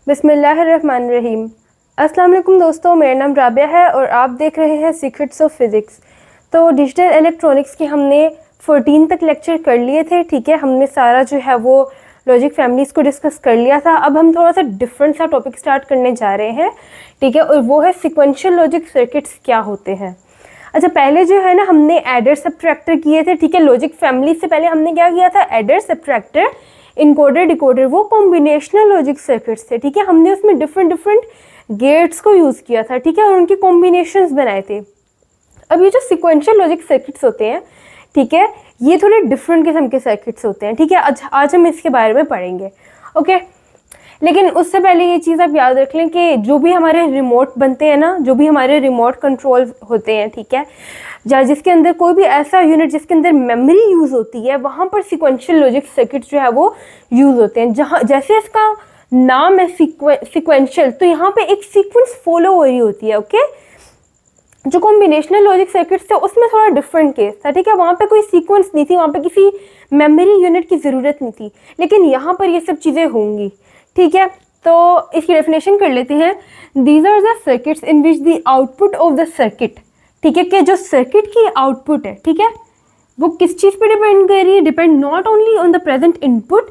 बिस्मिल्लाहिर्रहमानिर्रहीम। अस्सलाम वालेकुम दोस्तों, मेरा नाम राबिया है और आप देख रहे हैं सीक्रेट्स ऑफ फिज़िक्स। तो डिजिटल इलेक्ट्रॉनिक्स के हमने 14 तक लेक्चर कर लिए थे। ठीक है, हमने सारा जो है वो लॉजिक फैमिलीज़ को डिस्कस कर लिया था। अब हम थोड़ा सा डिफरेंट सा टॉपिक स्टार्ट करने जा रहे हैं। ठीक है, और वो है सिक्वेंशियल लॉजिक सर्किट्स क्या होते हैं। अच्छा, पहले जो है ना हमने एडर सब्ट्रैक्टर किए थे। ठीक है, लॉजिक फैमिली से पहले हमने क्या किया था, एडर सब्ट्रैक्टर इनकोडर डिकोडर, वो कॉम्बिनेशनल लॉजिक सर्किट्स थे। ठीक है, हमने उसमें डिफरेंट गेट्स को यूज़ किया था। ठीक है, और उनके कॉम्बिनेशंस बनाए थे। अब ये जो सिक्वेंशियल लॉजिक सर्किट्स होते हैं, ठीक है, ये थोड़े डिफरेंट किस्म के सर्किट्स होते हैं। ठीक है, आज हम इसके बारे में पढ़ेंगे। ओके, लेकिन उससे पहले ये चीज़ आप याद रख लें कि जो भी हमारे रिमोट बनते हैं ना, जो भी हमारे रिमोट कंट्रोल होते हैं, ठीक है, जिसके अंदर कोई भी ऐसा यूनिट जिसके अंदर मेमोरी यूज़ होती है, वहाँ पर सिक्वेंशियल लॉजिक सर्किट जो है वो यूज़ होते हैं। जहाँ जैसे इसका नाम है सिक्वेंशियल, तो यहाँ पे एक सीक्वेंस फॉलो हो रही होती है। ओके, जो कॉम्बिनेशनल लॉजिक सर्किट्स थे उसमें थोड़ा डिफरेंट केस था। ठीक है, वहाँ पे कोई सीक्वेंस नहीं थी, वहाँ पे किसी मेमोरी यूनिट की ज़रूरत नहीं थी, लेकिन यहाँ पर ये सब चीज़ें होंगी। ठीक है, तो इसकी डेफिनेशन कर लेते हैं। These are the circuits in which the output of the circuit, ठीक है, कि जो सर्किट की आउटपुट है, ठीक है, वो किस चीज़ पे डिपेंड कर रही है, depend not only on the present input,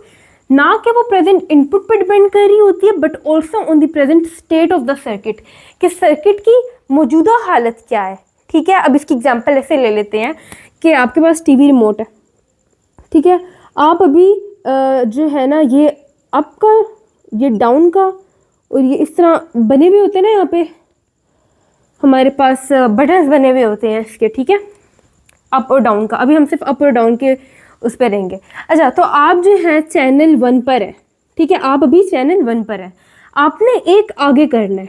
ना कि वो प्रेजेंट इनपुट पे डिपेंड कर रही होती है, but also on the present state of the circuit, कि सर्किट की मौजूदा हालत क्या है। ठीक है, अब इसकी एग्जांपल ऐसे ले लेते हैं कि आपके पास टीवी रिमोट है। ठीक है, आप अभी जो है ना, ये अप का, ये डाउन का, और ये इस तरह बने हुए होते हैं ना, यहाँ पे हमारे पास बटन्स बने हुए होते हैं इसके। ठीक है, अप और डाउन का। अभी हम सिर्फ अप और डाउन के उस पर रहेंगे। अच्छा, तो आप जो है चैनल 1 पर है। ठीक है, आप अभी चैनल 1 पर है, आपने एक आगे करना है।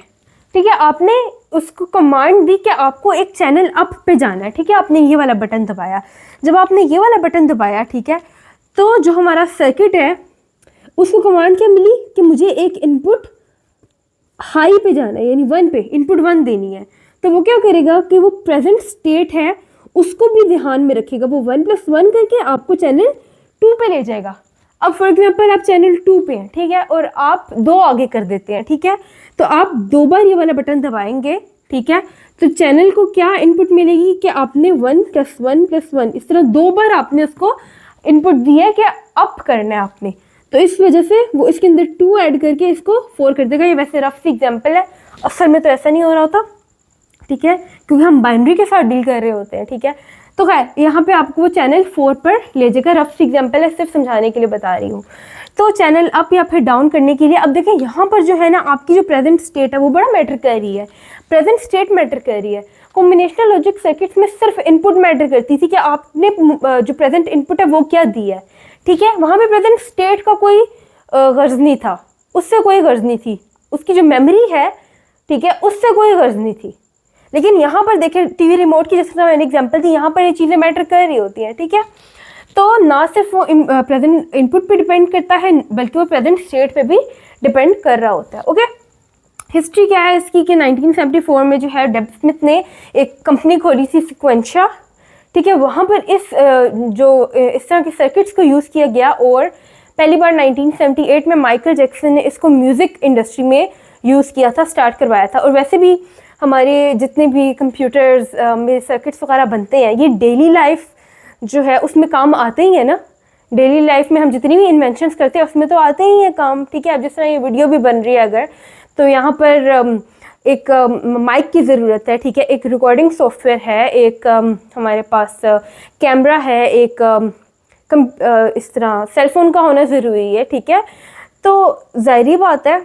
ठीक है, आपने उसको कमांड दी कि आपको एक चैनल अप पे जाना है। ठीक है, आपने ये वाला बटन दबाया। जब आपने ये वाला बटन दबाया, ठीक है, तो जो हमारा सर्किट है उसको कमांड क्या मिली कि मुझे एक इनपुट हाई पे जाना है, यानी 1 पे इनपुट 1 देनी है। तो वो क्या करेगा कि वो प्रेजेंट स्टेट है उसको भी ध्यान में रखेगा, वो 1 + 1 करके आपको चैनल 2 पे ले जाएगा। अब फॉर एग्जांपल आप चैनल 2 पे हैं, ठीक है, और आप 2 आगे कर देते हैं। ठीक है, तो आप 2 बार ये वाला बटन दबाएंगे। ठीक है, तो चैनल को क्या इनपुट मिलेगी कि आपने 1 + 1 + 1 इस तरह 2 बार आपने उसको इनपुट दिया है कि अप करना है आपने। तो इस वजह से वो इसके अंदर 2 ऐड करके इसको 4 कर देगा। ये वैसे रफ सी एग्जांपल है, असल में तो ऐसा नहीं हो रहा होता। ठीक है, क्योंकि हम बाइनरी के साथ डील कर रहे होते हैं। ठीक है, तो खैर यहाँ पे आपको वो चैनल 4 पर ले जाएगा। रफ सी एग्जांपल है, सिर्फ समझाने के लिए बता रही हूँ। तो चैनल अप या फिर डाउन करने के लिए अब देखें यहाँ पर जो है ना, आपकी जो प्रेजेंट स्टेट है वो बड़ा मैटर कर रही है। प्रेजेंट स्टेट मैटर कर रही है। कॉम्बिनेशनल लॉजिक सर्किट्स में सिर्फ इनपुट मैटर करती थी कि आपने जो प्रेजेंट इनपुट है वो क्या दी है। ठीक है, वहाँ पे प्रेजेंट स्टेट का कोई गर्ज नहीं था, उससे कोई गर्ज नहीं थी, उसकी जो मेमोरी है, ठीक है, उससे कोई गर्ज नहीं थी। लेकिन यहाँ पर देखें टीवी रिमोट की, जिस तरह मैंने एग्जांपल दी, यहाँ पर ये चीज़ें मैटर कर रही होती हैं। ठीक है, तो ना सिर्फ वो प्रेजेंट इनपुट पे डिपेंड करता है, बल्कि वो प्रेजेंट स्टेट पे भी डिपेंड कर रहा होता है। ओके, हिस्ट्री क्या है इसकी कि 1974 में जो है डेब स्मिथ ने एक कंपनी खोली थी, सिक्वेंशिया। ठीक है, वहाँ पर इस तरह के सर्किट्स को यूज़ किया गया, और पहली बार 1978 में माइकल जैक्सन ने इसको म्यूज़िक इंडस्ट्री में यूज़ किया था, स्टार्ट करवाया था। और वैसे भी हमारे जितने भी कंप्यूटर्स में सर्किट्स वगैरह बनते हैं, ये डेली लाइफ जो है उसमें काम आते ही है ना। डेली लाइफ में हम जितनी भी इन्वेंशंस करते हैं उसमें तो आते ही हैं काम। ठीक है, अब जिस तरह ये वीडियो भी बन रही है अगर, तो यहाँ पर एक माइक की ज़रूरत है। ठीक है, एक रिकॉर्डिंग सॉफ्टवेयर है, एक हमारे पास कैमरा है, एक इस तरह सेलफोन का होना ज़रूरी है। ठीक है, तो ज़ाहिरी बात है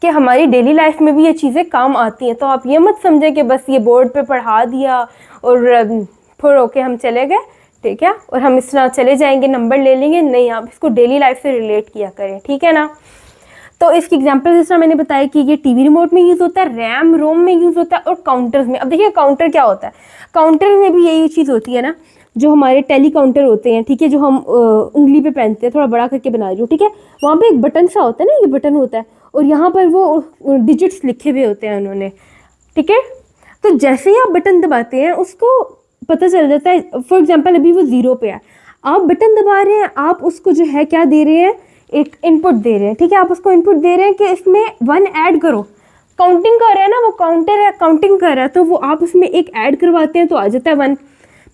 कि हमारी डेली लाइफ में भी ये चीज़ें काम आती हैं। तो आप ये मत समझें कि बस ये बोर्ड पे पढ़ा दिया और फिर ओके हम चले गए, ठीक है, और हम इस तरह चले जाएंगे, नंबर ले लेंगे। नहीं, आप इसको डेली लाइफ से रिलेट किया करें। ठीक है ना। तो इसकी एग्जांपल जिस तरह मैंने बताया कि ये टीवी रिमोट में यूज़ होता है, रैम रोम में यूज़ होता है, और काउंटर्स में। अब देखिए काउंटर क्या होता है, काउंटर में भी यही चीज़ होती है ना, जो हमारे टेली काउंटर होते हैं। ठीक है, जो हम उंगली पे पहनते हैं, थोड़ा बड़ा करके बना रही हूँ। ठीक है, वहाँ पे एक बटन सा होता है ना, ये बटन होता है, और यहाँ पर वो डिजिट्स लिखे हुए होते हैं उन्होंने। ठीक है, तो जैसे ही आप बटन दबाते हैं उसको पता चल जाता है। फॉर एग्जांपल अभी वो 0 पे है, आप बटन दबा रहे हैं, आप उसको जो है क्या दे रहे हैं एक इनपुट दे रहे हैं, ठीक है, आप उसको इनपुट दे रहे हैं कि इसमें 1 ऐड करो, काउंटिंग कर रहा है ना, वो काउंटर है, काउंटिंग कर रहा है, तो वो आप उसमें एक ऐड करवाते हैं तो आ जाता है 1।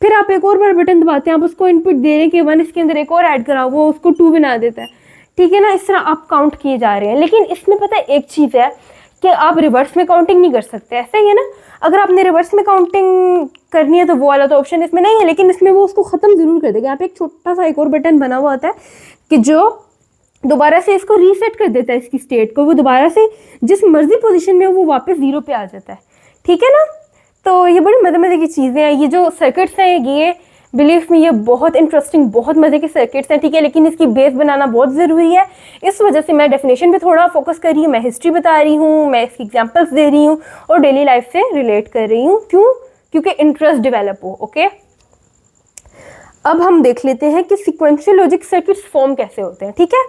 फिर आप एक और बार बटन दबाते हैं, आप उसको इनपुट दे रहे हैं कि 1 इसके अंदर एक और ऐड कराओ, वो उसको 2 बना देता है, ठीक है ना। इस तरह आप काउंट किए जा रहे हैं। लेकिन इसमें पता है एक चीज़ है कि आप रिवर्स में काउंटिंग नहीं कर सकते, ऐसा ही है ना। अगर आपने रिवर्स में काउंटिंग करनी है तो वो वाला तो ऑप्शन इसमें नहीं है, लेकिन इसमें वो उसको ख़त्म ज़रूर कर देगा। यहाँ पे एक छोटा सा एक और बटन बना हुआ होता है कि जो दोबारा से इसको रीसेट कर देता है, इसकी स्टेट को, वो दोबारा से जिस मर्जी पोजीशन में वो वापस 0 पे आ जाता है, ठीक है ना। तो ये बड़ी मज़े की चीज़ें हैं। ये जो सर्किट्स हैं ये बिलीव में ये बहुत इंटरेस्टिंग, बहुत मज़े के सर्किट्स हैं, ठीक है। लेकिन इसकी बेस बनाना बहुत ज़रूरी है, इस वजह से मैं डेफिनेशन पे थोड़ा फोकस कर रही हूँ, मैं हिस्ट्री बता रही हूँ, मैं इसकी एग्जांपल्स दे रही हूँ और डेली लाइफ से रिलेट कर रही हूँ। क्यों? क्योंकि इंटरेस्ट डेवलप हो। ओके, अब हम देख लेते हैं कि सिक्वेंशियल लॉजिक सर्किट्स फॉर्म कैसे होते हैं, ठीक है।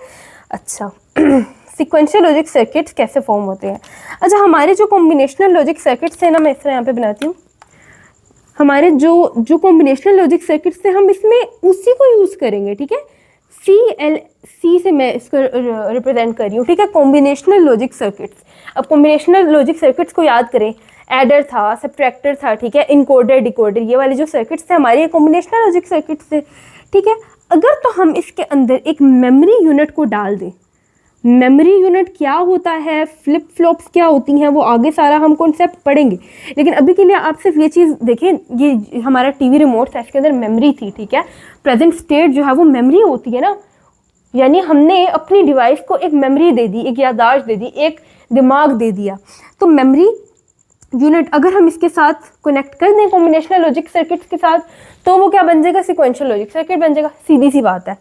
अच्छा सिक्वेंशियल लॉजिक सर्किट्स कैसे फॉर्म होते हैं। अच्छा, हमारे जो कॉम्बिनेशनल लॉजिक सर्किट्स हैं ना, मैं इस तरह यहाँ पे बनाती हूँ, हमारे जो कॉम्बिनेशनल लॉजिक सर्किट्स थे हम इसमें उसी को यूज़ करेंगे, ठीक है। सी से मैं इसको रिप्रेजेंट कर रही हूँ, ठीक है, कॉम्बिनेशनल लॉजिक सर्किट्स। अब कॉम्बिनेशनल लॉजिक सर्किट्स को याद करें, एडर था, सब्ट्रैक्टर था, ठीक है, इनकोडर, डिकोडर, ये वाले जो सर्किट्स थे हमारे कॉम्बिनेशनल लॉजिक सर्किट्स थे, ठीक है। अगर तो हम इसके अंदर एक मेमोरी यूनिट को डाल दें, मेमोरी यूनिट क्या होता है, फ्लिप फ्लॉप्स क्या होती हैं, वो आगे सारा हम कॉन्सेप्ट पढ़ेंगे। लेकिन अभी के लिए आप सिर्फ ये चीज़ देखें, ये हमारा टीवी रिमोट था, इसके अंदर मेमोरी थी, ठीक है। प्रेजेंट स्टेट जो है वो मेमोरी होती है ना, यानी हमने अपनी डिवाइस को एक मेमोरी दे दी, एक याददाश्त दे दी, एक दिमाग दे दिया। तो मेमोरी यूनिट अगर हम इसके साथ कनेक्ट कर दें कॉम्बिनेशनल लॉजिक सर्किट्स के साथ, तो वो क्या बन जाएगा, सिक्वेंशियल लॉजिक सर्किट बन जाएगा। सीधी सी बात है,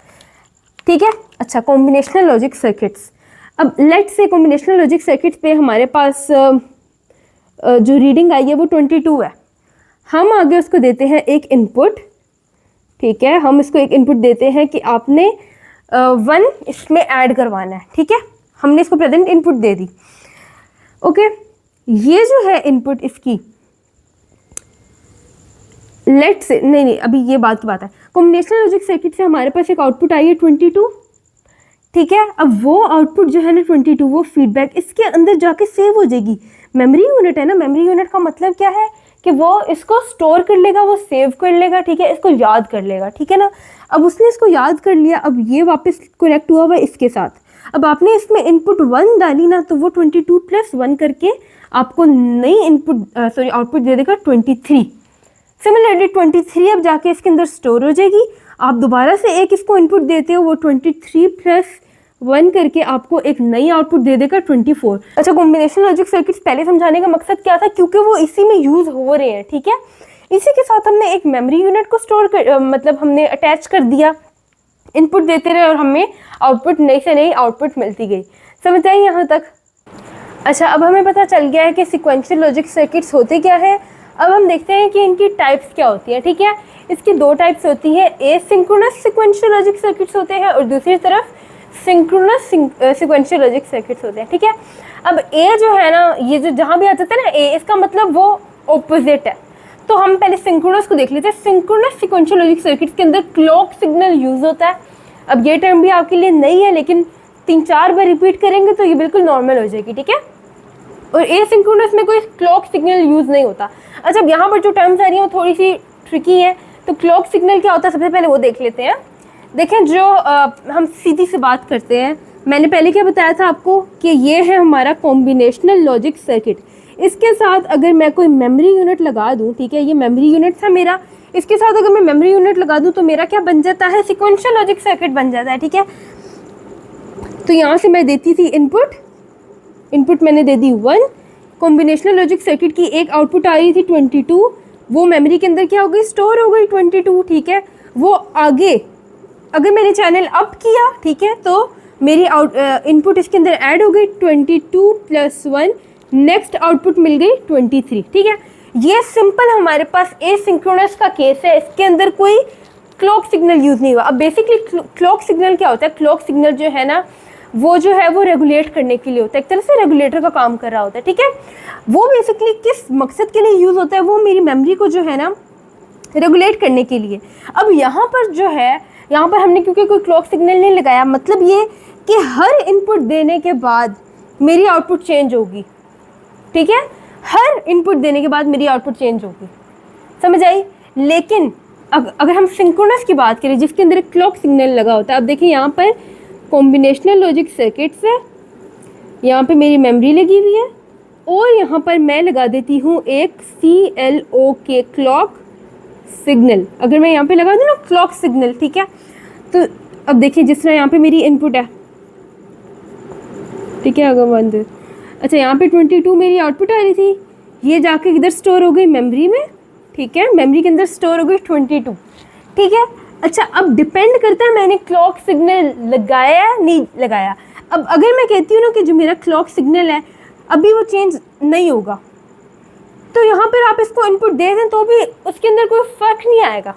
ठीक है। अच्छा, कॉम्बिनेशनल लॉजिक सर्किट्स। अब लेट से कॉम्बिनेशनल लॉजिक सर्किट्स पे हमारे पास जो रीडिंग आई है वो 22 है। हम आगे उसको देते हैं एक इनपुट, ठीक है, हम इसको एक इनपुट देते हैं कि आपने 1 इसमें ऐड करवाना है, ठीक है। हमने इसको प्रेजेंट इनपुट दे दी। ओके, ये जो है इनपुट इसकी, लेट से नहीं अभी ये बात की बात है, कॉम्बिनेशनल लॉजिक सर्किट से हमारे पास एक आउटपुट आई है 22, ठीक है। अब वो आउटपुट जो है ना 22, वो फीडबैक इसके अंदर जाके सेव हो जाएगी। मेमोरी यूनिट है ना, मेमोरी यूनिट का मतलब क्या है कि वो इसको स्टोर कर लेगा, वो सेव कर लेगा, ठीक है, इसको याद कर लेगा, ठीक है ना। अब उसने इसको याद कर लिया, अब ये वापस कनेक्ट हुआ हुआ इसके साथ। अब आपने इसमें इनपुट 1 डाली ना, तो वो 22 + 1 करके आपको नई आउटपुट दे देगा 23। सिमिलरली 23 अब जाके इसके अंदर स्टोर हो जाएगी। आप दोबारा से एक इसको इनपुट देते हो, वो 23 + 1 करके आपको एक नई आउटपुट दे देगा 24। अच्छा, कॉम्बिनेशनल लॉजिक सर्किट्स पहले समझाने का मकसद क्या था, क्योंकि वो इसी में यूज़ हो रहे हैं, ठीक है। इसी के साथ हमने एक मेमोरी यूनिट को स्टोर कर मतलब हमने अटैच कर दिया, इनपुट देते रहे और हमें आउटपुट नई से नई आउटपुट मिलती गई। समझ आई यहाँ तक। अच्छा, अब हमें पता चल गया है कि सिक्वेंशियल लॉजिक सर्किट्स होते क्या है। अब हम देखते हैं कि इनकी टाइप्स क्या होती हैं, ठीक है। इसकी 2 टाइप्स होती है, एसिंक्रोनस सिक्वेंशियल लॉजिक सर्किट्स होते हैं और दूसरी तरफ सिंक्रोनस सिक्वेंशियल लॉजिक सर्किट्स होते हैं, ठीक है। अब ए जो है ना, ये जो जहाँ भी आ जाता है ना ए, इसका मतलब वो ऑपोजिट है। तो हम पहले सिंक्रोनस को देख लेते हैं। सिंक्रोनस सिक्वेंशियल लॉजिक सर्किट्स के अंदर क्लॉक सिग्नल यूज़ होता है। अब ये टर्म भी आपके लिए नई है, लेकिन 3-4 बार रिपीट करेंगे तो ये बिल्कुल नॉर्मल हो जाएगी, ठीक है। और एसिंक्रोनस में कोई क्लॉक सिग्नल यूज़ नहीं होता। अच्छा, अब यहाँ पर जो टर्म्स आ रही हैं वो थोड़ी सी ट्रिकी हैं। तो क्लॉक सिग्नल क्या होता है, सबसे पहले वो देख लेते हैं। देखें, जो हम सीधी से बात करते हैं, मैंने पहले क्या बताया था आपको कि ये है हमारा कॉम्बिनेशनल लॉजिक सर्किट। इसके साथ अगर मैं कोई मेमोरी यूनिट लगा दूं, ठीक है, ये मेमोरी यूनिट था मेरा, इसके साथ अगर मैं मेमोरी यूनिट लगा दूं तो मेरा क्या बन जाता है, सिक्वेंशियल लॉजिक सर्किट बन जाता है, ठीक है। तो यहाँ से मैं देती थी इनपुट मैंने दे दी 1, कॉम्बिनेशनल लॉजिक सर्किट की एक आउटपुट आ रही थी 22, वो मेमोरी के अंदर क्या हो गई, स्टोर हो गई 22, ठीक है। वो आगे अगर मैंने चैनल अप किया, ठीक है, तो मेरी इनपुट इसके अंदर ऐड हो गई 22 + 1, नेक्स्ट आउटपुट मिल गई 23, ठीक है। ये सिंपल हमारे पास एसिंक्रोनस का केस है, इसके अंदर कोई क्लॉक सिग्नल यूज़ नहीं हुआ। अब बेसिकली क्लॉक सिग्नल क्या होता है, क्लॉक सिग्नल जो है ना वो जो है वो रेगुलेट करने के लिए होता है, एक तरह से रेगुलेटर का काम कर रहा होता है, ठीक है। वो बेसिकली किस मकसद के लिए यूज़ होता है, वो मेरी मेमोरी को जो है ना रेगुलेट करने के लिए। अब यहाँ पर जो है, यहाँ पर हमने क्योंकि कोई क्लॉक सिग्नल नहीं लगाया, मतलब ये कि हर इनपुट देने के बाद मेरी आउटपुट चेंज होगी, ठीक है, हर इनपुट देने के बाद मेरी आउटपुट चेंज होगी, समझ आई। लेकिन अगर हम सिंक्रोनस की बात करें जिसके अंदर एक क्लॉक सिग्नल लगा होता है, अब देखिए यहाँ पर कॉम्बिनेशनल लॉजिक सर्किट्स है, यहाँ पे मेरी मेमोरी लगी हुई है और यहाँ पर मैं लगा देती हूँ एक CLOK क्लॉक सिग्नल। अगर मैं यहाँ पे लगा दूँ ना क्लॉक सिग्नल, ठीक है, तो अब देखिए जिस तरह यहाँ पे मेरी इनपुट है, ठीक है, अगर बंद, अच्छा यहाँ पे 22 मेरी आउटपुट आ रही थी, ये जाके इधर स्टोर हो गई मेमोरी में, ठीक है, मेमोरी के अंदर स्टोर हो गई 22, ठीक है। अच्छा अब डिपेंड करता है मैंने क्लॉक सिग्नल लगाया या नहीं लगाया। अब अगर मैं कहती हूँ ना कि जो मेरा क्लॉक सिग्नल है अभी वो चेंज नहीं होगा, तो यहाँ पर आप इसको इनपुट दे दें तो भी उसके अंदर कोई फ़र्क नहीं आएगा,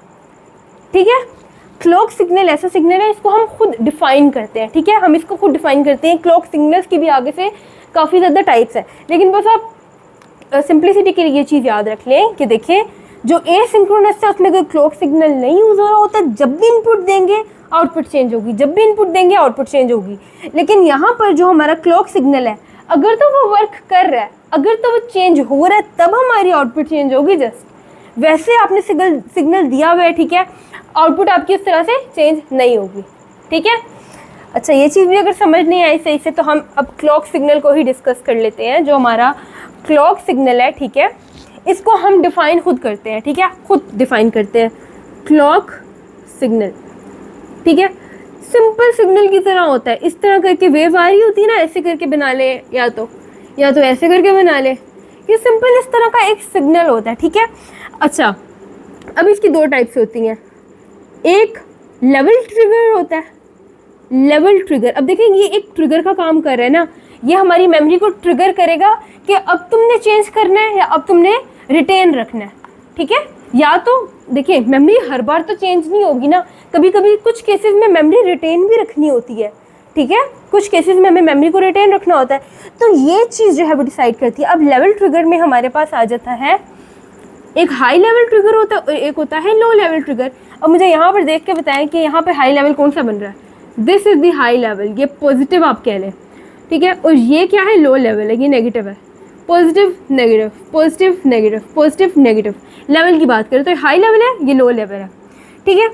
ठीक है। क्लॉक सिग्नल ऐसा सिग्नल है, इसको हम खुद डिफ़ाइन करते हैं, ठीक है, हम इसको खुद डिफ़ाइन करते हैं। क्लॉक सिग्नल्स की भी आगे से काफ़ी ज़्यादा टाइप्स है, लेकिन बस आप सिंप्लिसिटी के लिए ये चीज़ याद रख लें कि देखिए जो एसिंक्रोनस है उसमें कोई क्लॉक सिग्नल नहीं यूज़ हो रहा होता, जब भी इनपुट देंगे आउटपुट चेंज होगी, जब भी इनपुट देंगे आउटपुट चेंज होगी। लेकिन यहाँ पर जो हमारा क्लॉक सिग्नल है, अगर तो वो वर्क कर रहा है, अगर तो वो चेंज हो रहा है, तब हमारी आउटपुट चेंज होगी। जस्ट वैसे आपने सिग्नल दिया हुआ है, ठीक है, आउटपुट आपकी उस तरह से चेंज नहीं होगी, ठीक है। अच्छा ये चीज़ भी अगर समझ नहीं आई सही से, तो हम अब क्लॉक सिग्नल को ही डिस्कस कर लेते हैं। जो हमारा क्लॉक सिग्नल है, ठीक है, इसको हम डिफ़ाइन खुद करते हैं, ठीक है, खुद डिफ़ाइन करते हैं क्लॉक सिग्नल, ठीक है। सिंपल सिग्नल की तरह होता है, इस तरह करके वेव आ रही होती है ना, ऐसे करके बना ले या तो ऐसे करके बना ले, ये सिंपल इस तरह का एक सिग्नल होता है, ठीक है। अच्छा अब इसकी दो टाइप्स होती हैं, एक लेवल ट्रिगर होता है, लेवल ट्रिगर। अब देखें ये एक ट्रिगर का काम कर रहा है ना, ये हमारी मेमोरी को ट्रिगर करेगा कि अब तुमने चेंज करना है या अब तुमने रिटेन रखना है, ठीक है। या तो देखिए मेमोरी हर बार तो चेंज नहीं होगी ना, कभी कभी कुछ केसेस में मेमोरी रिटेन भी रखनी होती है, ठीक है, कुछ केसेस में हमें मेमोरी को रिटेन रखना होता है, तो ये चीज़ जो है वो डिसाइड करती है। अब लेवल ट्रिगर में हमारे पास आ जाता है एक हाई लेवल ट्रिगर होता है और एक होता है लो लेवल ट्रिगर। अब मुझे यहाँ पर देख के बताएं कि यहाँ पर हाई लेवल कौन सा बन रहा है। This is the high level, ये पॉजिटिव आप कह लें, ठीक है, और ये क्या है, लो लेवल है, ये नेगेटिव है। Positive negative, positive negative, positive negative level की बात करें तो हाई लेवल है, ये लो लेवल है, ठीक है।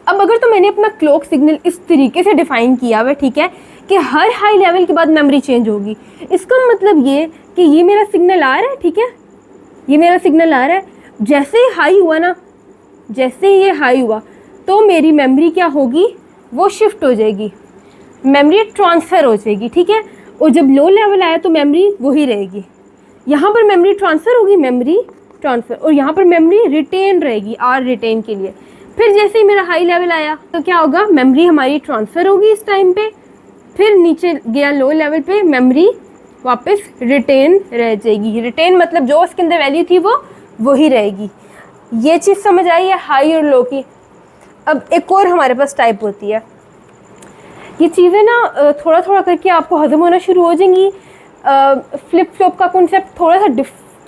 अब अगर तो मैंने अपना क्लॉक सिग्नल इस तरीके से डिफ़ाइन किया हुआ है, ठीक है, कि हर हाई लेवल के बाद मेमोरी चेंज होगी, इसका मतलब ये कि ये मेरा सिग्नल आ रहा है, ठीक है, ये मेरा सिग्नल आ रहा है, जैसे ही हाई हुआ ना, जैसे ही ये हाई हुआ तो मेरी मेमोरी क्या होगी, वो शिफ्ट हो जाएगी, मेमोरी ट्रांसफ़र हो जाएगी, ठीक है। और जब लो लेवल आया तो मेमोरी वही रहेगी, यहाँ पर मेमोरी ट्रांसफ़र होगी, मेमोरी ट्रांसफ़र, और यहाँ पर मेमोरी रिटेन रहेगी, आर रिटेन के लिए। फिर जैसे ही मेरा हाई लेवल आया तो क्या होगा, मेमोरी हमारी ट्रांसफ़र होगी इस टाइम पे, फिर नीचे गया लो लेवल पे, मेमोरी वापस रिटेन रह जाएगी। रिटेन मतलब जो उसके अंदर वैल्यू थी वो वही रहेगी। ये चीज़ समझ आई है हाई और लो की। अब एक और हमारे पास टाइप होती है, ये चीज़ें ना थोड़ा थोड़ा करके आपको हजम होना शुरू हो जाएंगी। फ्लिप फ्लॉप का कॉन्सेप्ट थोड़ा सा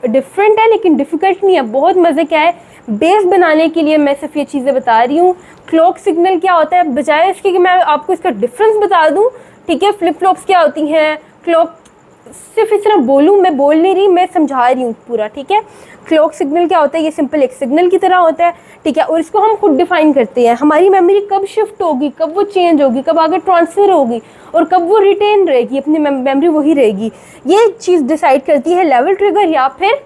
डिफरेंट है लेकिन डिफ़िकल्ट नहीं है, बहुत मज़े का है। बेस बनाने के लिए मैं सिर्फ ये चीज़ें बता रही हूँ। क्लॉक सिग्नल क्या होता है, बजाय इसके कि मैं आपको इसका डिफरेंस बता दूँ, ठीक है, फ्लिप फ्लॉप्स क्या होती हैं, क्लॉक सिर्फ इस तरह बोलूँ, मैं बोल नहीं रही, मैं समझा रही हूँ पूरा, ठीक है। क्लॉक सिग्नल क्या होता है, ये सिंपल एक सिग्नल की तरह होता है, ठीक है, और इसको हम खुद डिफाइन करते हैं। हमारी मेमोरी कब शिफ्ट होगी, कब वो चेंज होगी, कब आगे ट्रांसफ़र होगी और कब वो रिटेन रहेगी, अपनी मेमोरी वही रहेगी, ये चीज़ डिसाइड करती है लेवल ट्रिगर या फिर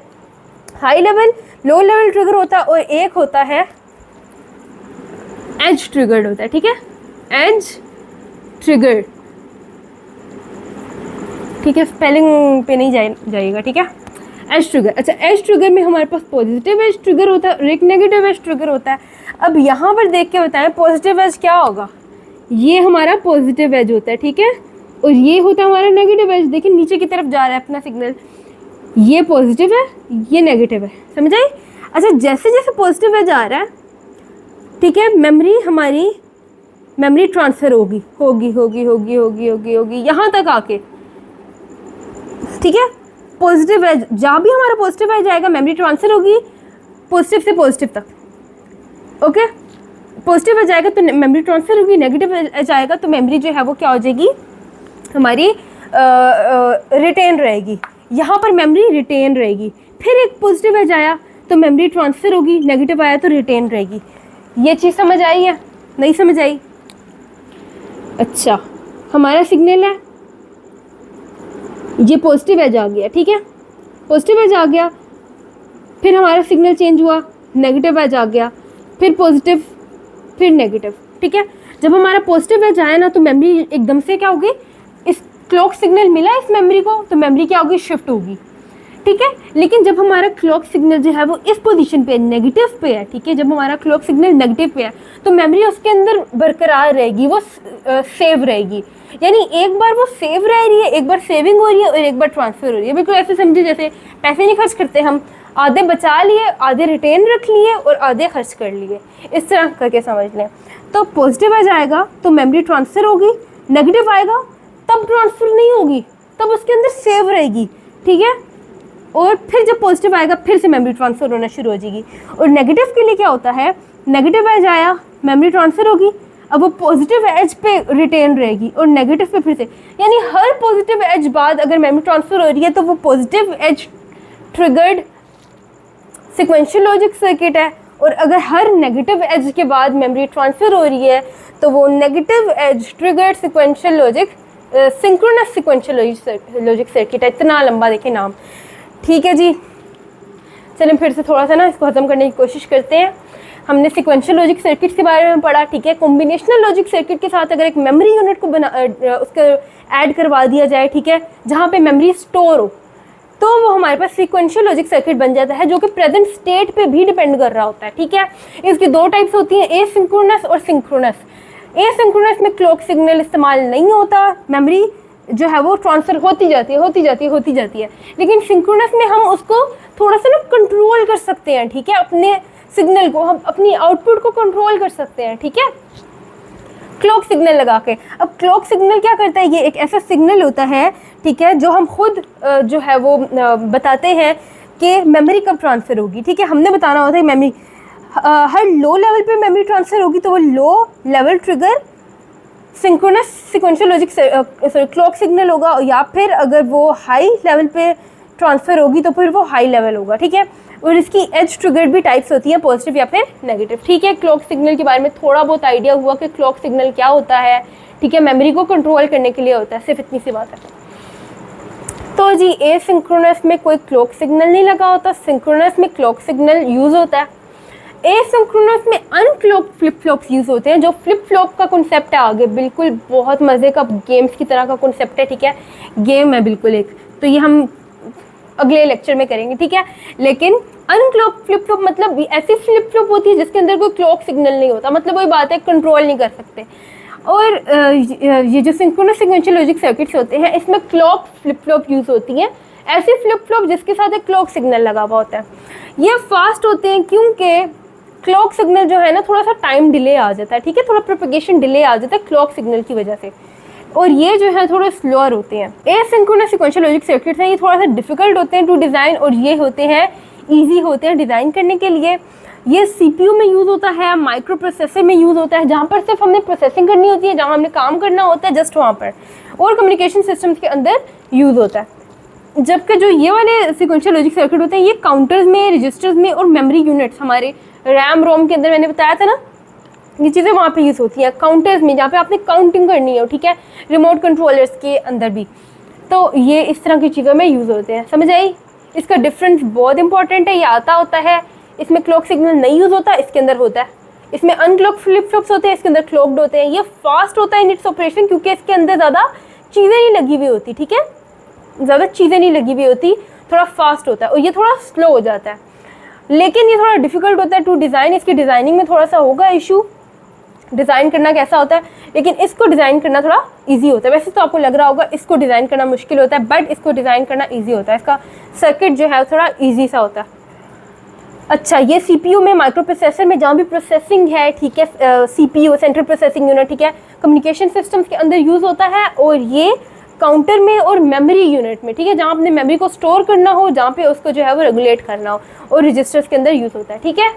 high level. Low level trigger होता है और एक होता है एज ट्रिगर्ड होता है, ठीक है, एज ट्रिगर, ठीक है, स्पेलिंग पे नहीं जाएगा, ठीक है, एज ट्रिगर। अच्छा एज ट्रिगर में हमारे पास पॉजिटिव एज ट्रिगर होता है और एक नेगेटिव एज ट्रिगर होता है। अब यहाँ पर देख के बताएं पॉजिटिव एज क्या होगा, ये हमारा पॉजिटिव एज होता है, ठीक है, और ये होता है हमारा नेगेटिव एज। देखिए नीचे की तरफ जा रहा है अपना सिग्नल, ये पॉजिटिव है, ये नेगेटिव है, समझ आई। अच्छा जैसे जैसे पॉजिटिव एज आ रहा है, ठीक है, मेमोरी ट्रांसफ़र होगी होगी होगी होगी होगी होगी होगी यहाँ तक आके, ठीक है। पॉजिटिव एज जहाँ भी हमारा पॉजिटिव एज आएगा मेमोरी ट्रांसफ़र होगी पॉजिटिव से पॉजिटिव तक, ओके। पॉजिटिव एज आएगा तो मेमोरी ट्रांसफ़र होगी, नेगेटिव एज आएगा तो मेमोरी जो है वो क्या हो जाएगी हमारी रिटेन रहेगी। यहाँ पर मेमोरी रिटेन रहेगी। फिर एक पॉजिटिव एज आया तो मेमोरी ट्रांसफ़र होगी, नेगेटिव आया तो रिटेन रहेगी। ये चीज़ समझ आई है? नहीं समझ आई? अच्छा, हमारा सिग्नल है, ये पॉजिटिव एज आ गया, ठीक है, पॉजिटिव एज आ गया, फिर हमारा सिग्नल चेंज हुआ, नेगेटिव एज आ गया, फिर पॉजिटिव, फिर नेगेटिव, ठीक है। जब हमारा पॉजिटिव एज आया ना तो मेमोरी एकदम से क्या होगी, इस क्लॉक सिग्नल मिला इस मेमोरी को तो मेमोरी क्या होगी, शिफ्ट होगी, ठीक है। लेकिन जब हमारा क्लॉक सिग्नल जो है वो इस पोजीशन पे नेगेटिव पे है, ठीक है, जब हमारा क्लॉक सिग्नल नेगेटिव पे है तो मेमोरी उसके अंदर बरकरार रहेगी, वो सेव रहेगी। यानी एक बार वो सेव रह रही है, एक बार सेविंग हो रही है और एक बार ट्रांसफ़र हो रही है। बिल्कुल ऐसे समझे जैसे पैसे नहीं खर्च करते हम, आधे बचा लिए, आधे रिटेन रख लिए और आधे खर्च कर लिए, इस तरह करके समझ लें। तो पॉजिटिव आ जाएगा तो मेमोरी ट्रांसफ़र होगी, नेगेटिव आएगा तब ट्रांसफ़र नहीं होगी, तब उसके अंदर सेव रहेगी, ठीक है। और फिर जब पॉजिटिव आएगा फिर से मेमोरी ट्रांसफ़र होना शुरू हो जाएगी। और नेगेटिव के लिए क्या होता है, नेगेटिव एज आया, मेमोरी ट्रांसफ़र होगी, अब वो पॉजिटिव एज पे रिटेन रहेगी और नेगेटिव पे फिर से, यानी हर पॉजिटिव एज बाद अगर मेमोरी ट्रांसफ़र हो रही है तो वो positive edge triggered sequential logic circuit है, और अगर हर नेगेटिव एज के बाद मेमोरी ट्रांसफ़र हो रही है तो वो negative edge triggered sequential logic synchronous sequential logic circuit है। इतना लंबा देखें नाम, ठीक है जी। चलें फिर से थोड़ा सा ना इसको ख़त्म करने की कोशिश करते हैं। हमने सिक्वेंशियल लॉजिक सर्किट के बारे में पढ़ा, ठीक है। कॉम्बिनेशनल लॉजिक सर्किट के साथ अगर एक मेमोरी यूनिट को उसका ऐड करवा दिया जाए, ठीक है, जहाँ पे मेमोरी स्टोर हो, तो वो हमारे पास सिक्वेंशियल लॉजिक सर्किट बन जाता है, जो कि प्रेजेंट स्टेट पे भी डिपेंड कर रहा होता है, ठीक है। इसकी दो टाइप्स होती हैं, एसिंक्रोनस और सिंक्रोनस। एसिंक्रोनस में क्लॉक सिग्नल इस्तेमाल नहीं होता, मेमोरी जो है वो ट्रांसफ़र होती जाती है। लेकिन सिंक्रोनस में हम उसको थोड़ा सा ना कंट्रोल कर सकते हैं, ठीक है, अपने सिग्नल को, हम अपनी आउटपुट को कंट्रोल कर सकते हैं, ठीक है, क्लॉक सिग्नल लगा के। अब क्लॉक सिग्नल क्या करता है, ये एक ऐसा सिग्नल होता है, ठीक है, जो हम खुद जो है वो बताते हैं कि मेमोरी कब ट्रांसफ़र होगी, ठीक है। हमने बताना होता है मेमोरी हर लो लेवल पे मेमोरी ट्रांसफ़र होगी तो वो low level trigger synchronous sequential logic clock signal होगा, या फिर अगर वो हाई लेवल पे ट्रांसफ़र होगी तो फिर वो हाई लेवल होगा, ठीक है। और इसकी एज ट्रिगर भी टाइप्स होती हैं, पॉजिटिव या फिर नेगेटिव, ठीक है। क्लॉक सिग्नल के बारे में थोड़ा बहुत आइडिया हुआ कि क्लॉक सिग्नल क्या होता है, ठीक है, मेमोरी को कंट्रोल करने के लिए होता है, सिर्फ इतनी सी बात है। तो जी एसिंक्रोनस में कोई क्लॉक सिग्नल नहीं लगा होता, सिंक्रोनस में क्लॉक सिग्नल यूज़ होता है। एसिंक्रोनस में अनक्लॉक फ्लिप फ्लॉप्स यूज़ होते हैं। जो फ्लिप फ्लॉप का कॉन्सेप्ट है आगे बिल्कुल बहुत मज़े का गेम्स की तरह का कॉन्सेप्ट है, ठीक है, गेम है बिल्कुल एक, तो ये हम अगले लेक्चर में करेंगे, ठीक है। लेकिन अनक्लॉक फ्लिप फ्लॉप मतलब ऐसी फ्लिप फ्लॉप होती है जिसके अंदर कोई क्लॉक सिग्नल नहीं होता, मतलब वही बात है, कंट्रोल नहीं कर सकते। और ये जो सिंक्रोनस सिक्वेंशियल लॉजिक सर्किट्स होते हैं इसमें क्लॉक फ्लिप फ्लॉप यूज़ होती हैं, ऐसी फ्लिप फ्लॉप जिसके साथ एक क्लॉक सिग्नल लगा हुआ होता है। ये फास्ट होते हैं क्योंकि क्लॉक सिग्नल जो है ना थोड़ा सा टाइम डिले आ जाता है, ठीक है, थोड़ा प्रोपेगेशन डिले आ जाता है क्लॉक सिग्नल की वजह से, और ये जो है थोड़े स्लोअर होते हैं। एसिंक्रोनस सिक्वेंशियल लॉजिक सर्किट्स हैं, ये थोड़ा सा डिफिकल्ट होते हैं टू डिज़ाइन, और ये होते हैं ईजी होते हैं डिज़ाइन करने के लिए। ये सीपीयू में यूज़ होता है, माइक्रो प्रोसेसर में यूज़ होता है, जहाँ पर सिर्फ हमने प्रोसेसिंग करनी होती है, जहाँ हमने काम करना होता है जस्ट वहाँ पर, और कम्युनिकेशन सिस्टम्स के अंदर यूज़ होता है। जबकि जो ये वाले सिक्वेंशियल लॉजिक सर्किट होते हैं ये काउंटर्स में, रजिस्टर्स में और मेमोरी यूनिट्स हमारे रैम रोम के अंदर, मैंने बताया था ना, ये चीज़ें वहाँ पे यूज़ होती हैं काउंटर्स में, जहाँ पे आपने काउंटिंग करनी है, ठीक है, रिमोट कंट्रोलर्स के अंदर भी। तो ये इस तरह की चीज़ों में यूज़ होते हैं, समझ आई? इसका डिफरेंस बहुत इंपॉर्टेंट है, ये आता होता है, इसमें क्लॉक सिग्नल नहीं यूज़ होता, इसके अंदर होता है। इसमें अनक्लॉक फ्लिप फ्लॉप्स होते हैं, इसके अंदर क्लॉक्ड होते हैं। ये फास्ट होता है इन इट्स ऑपरेशन क्योंकि इसके अंदर ज़्यादा चीज़ें नहीं लगी हुई होती, ठीक है, ज़्यादा चीज़ें नहीं लगी हुई होती, थोड़ा फास्ट होता है, और ये थोड़ा स्लो हो जाता है। लेकिन ये थोड़ा डिफिकल्ट होता है टू डिज़ाइन, इसकी डिज़ाइनिंग में थोड़ा सा होगा इशू, डिज़ाइन करना कैसा होता है, लेकिन इसको डिज़ाइन करना थोड़ा इजी होता है। वैसे तो आपको लग रहा होगा इसको डिज़ाइन करना मुश्किल होता है, बट इसको डिज़ाइन करना इजी होता है, इसका सर्किट जो है थोड़ा इजी सा होता है। अच्छा, ये सीपीयू में, माइक्रो प्रोसेसर में जहाँ भी प्रोसेसिंग है, ठीक है, सीपीयू सेंट्रल प्रोसेसिंग यूनिट, ठीक है, कम्युनिकेशन सिस्टम्स के अंदर यूज़ होता है, और ये काउंटर में और मेमोरी यूनिट में, ठीक है, जहाँ अपने मेमोरी को स्टोर करना हो, जहाँ पे उसको जो है वो रेगुलेट करना हो, और रजिस्टर्स के अंदर यूज़ होता है, ठीक है।